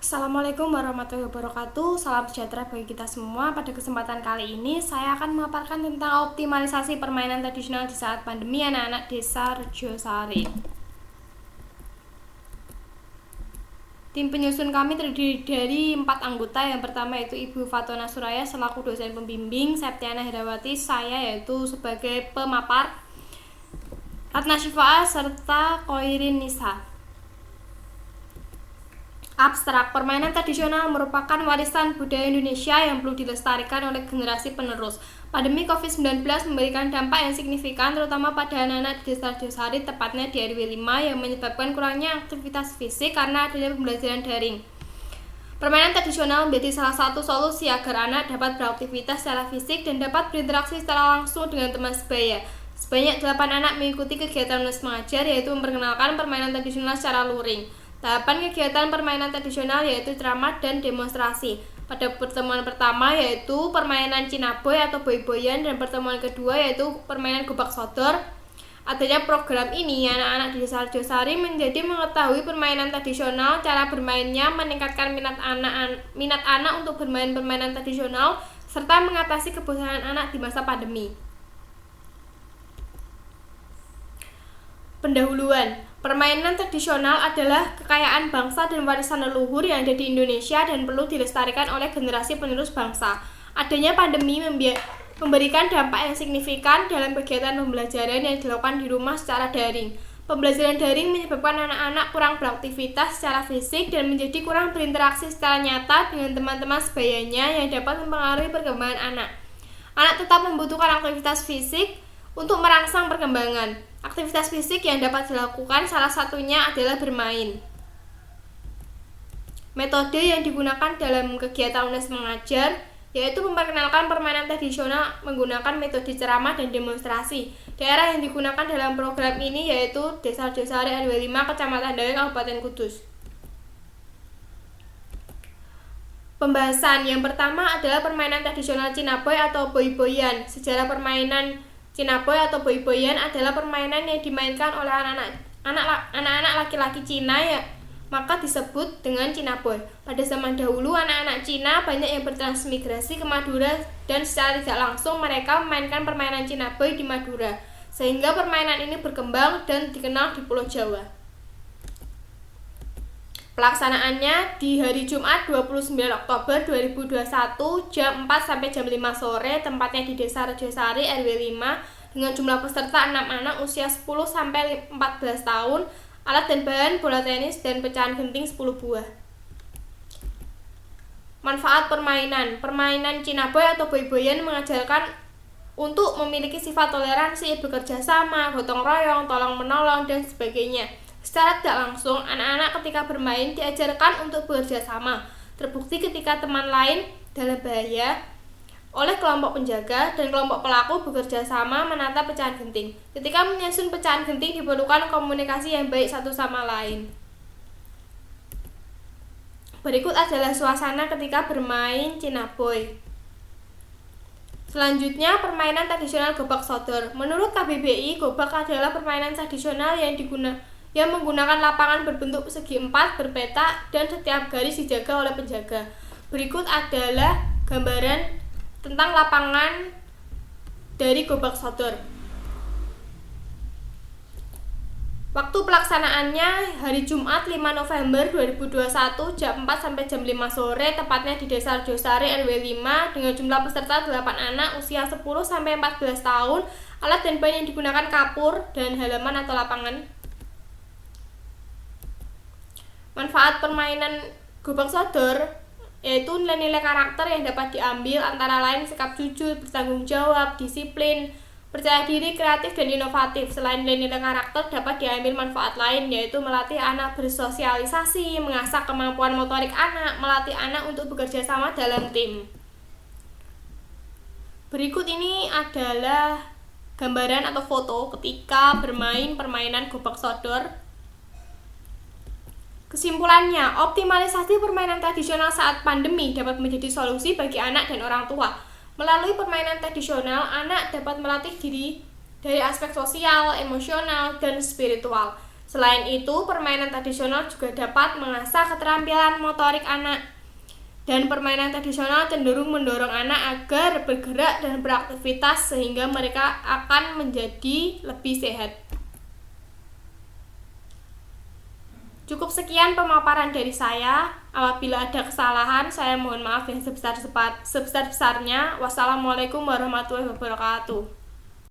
Assalamualaikum warahmatullahi wabarakatuh. Salam sejahtera bagi kita semua. Pada kesempatan kali ini saya akan memaparkan tentang optimalisasi permainan tradisional di saat pandemi anak-anak desa Rejosari. Tim penyusun kami terdiri dari 4 anggota. Yang pertama yaitu Ibu Fatona Suraya selaku dosen pembimbing, Septiana Herawati saya yaitu sebagai pemapar, Ratna Syifa serta Koirin Nisa. Abstrak, permainan tradisional merupakan warisan budaya Indonesia yang perlu dilestarikan oleh generasi penerus. Pandemi COVID-19 memberikan dampak yang signifikan terutama pada anak-anak di desa Rejosari, tepatnya di RW 5 yang menyebabkan kurangnya aktivitas fisik karena adanya pembelajaran daring. Permainan tradisional menjadi salah satu solusi agar anak dapat beraktivitas secara fisik dan dapat berinteraksi secara langsung dengan teman sebaya. Sebanyak 8 anak mengikuti kegiatan menulis mengajar, yaitu memperkenalkan permainan tradisional secara luring. Tahapan kegiatan permainan tradisional yaitu ceramah dan demonstrasi. Pada pertemuan pertama yaitu permainan cinaboy atau boy-boyan, dan pertemuan kedua yaitu permainan gobak sodor. Adanya program ini, anak-anak di desa Rejosari menjadi mengetahui permainan tradisional, cara bermainnya, meningkatkan minat anak untuk bermain permainan tradisional, serta mengatasi kebosanan anak di masa pandemi. Pendahuluan. Permainan tradisional adalah kekayaan bangsa dan warisan leluhur yang ada di Indonesia dan perlu dilestarikan oleh generasi penerus bangsa. Adanya pandemi memberikan dampak yang signifikan dalam kegiatan pembelajaran yang dilakukan di rumah secara daring. Pembelajaran daring menyebabkan anak-anak kurang beraktivitas secara fisik dan menjadi kurang berinteraksi secara nyata dengan teman-teman sebayanya yang dapat mempengaruhi perkembangan anak. Anak tetap membutuhkan aktivitas fisik untuk merangsang perkembangan. Aktivitas fisik yang dapat dilakukan salah satunya adalah bermain. Metode yang digunakan dalam kegiatan menulis mengajar yaitu memperkenalkan permainan tradisional menggunakan metode ceramah dan demonstrasi. Daerah yang digunakan dalam program ini yaitu Desa Rejosari RW 5 Kecamatan Dawe Kabupaten Kudus. Pembahasan yang pertama adalah permainan tradisional cinaboy atau boy-boyan. Sejarah permainan cinaboy atau boy-boyan adalah permainan yang dimainkan oleh anak-anak laki-laki Cina maka disebut dengan cinaboy. Pada zaman dahulu anak-anak Cina banyak yang bertransmigrasi ke Madura dan secara tidak langsung mereka memainkan permainan cinaboy di Madura, sehingga permainan ini berkembang dan dikenal di Pulau Jawa. Pelaksanaannya di hari Jumat 29 Oktober 2021 jam 4 sampai jam 5 sore, tempatnya di Desa Rejosari RW 5 dengan jumlah peserta 6 anak usia 10 sampai 14 tahun, alat dan bahan bola tenis dan pecahan genting 10 buah. Manfaat permainan. Permainan cinaboy atau boy-boyan mengajarkan untuk memiliki sifat toleransi, bekerja sama, gotong royong, tolong menolong dan sebagainya. Secara tidak langsung, anak-anak ketika bermain diajarkan untuk bekerja sama. Terbukti ketika teman lain dalam bahaya oleh kelompok penjaga dan kelompok pelaku bekerja sama menata pecahan genting. Ketika menyusun pecahan genting diperlukan komunikasi yang baik satu sama lain. Berikut adalah suasana ketika bermain cinaboy. Selanjutnya, permainan tradisional gobak sodor. Menurut KBBI, gobak adalah permainan tradisional yang menggunakan lapangan berbentuk persegi 4 berpeta dan setiap garis dijaga oleh penjaga. Berikut adalah gambaran tentang lapangan dari gobak sodor. Waktu pelaksanaannya hari Jumat 5 November 2021 jam 4 sampai jam 5 sore, tepatnya di Desa Rejosari RW 5 dengan jumlah peserta 8 anak usia 10 sampai 14 tahun. Alat dan bahan yang digunakan kapur dan halaman atau lapangan. Manfaat permainan gobak sodor yaitu nilai-nilai karakter yang dapat diambil antara lain sikap jujur, bertanggung jawab, disiplin, percaya diri, kreatif, dan inovatif. Selain nilai-nilai karakter dapat diambil manfaat lain yaitu melatih anak bersosialisasi, mengasah kemampuan motorik anak, melatih anak untuk bekerja sama dalam tim. Berikut ini adalah gambaran atau foto ketika bermain permainan gobak sodor. Kesimpulannya, optimalisasi permainan tradisional saat pandemi dapat menjadi solusi bagi anak dan orang tua. Melalui permainan tradisional, anak dapat melatih diri dari aspek sosial, emosional, dan spiritual. Selain itu, permainan tradisional juga dapat mengasah keterampilan motorik anak. Dan permainan tradisional cenderung mendorong anak agar bergerak dan beraktivitas sehingga mereka akan menjadi lebih sehat. Cukup sekian pemaparan dari saya. Apabila ada kesalahan, saya mohon maaf yang sebesar-besarnya. Wassalamualaikum warahmatullahi wabarakatuh.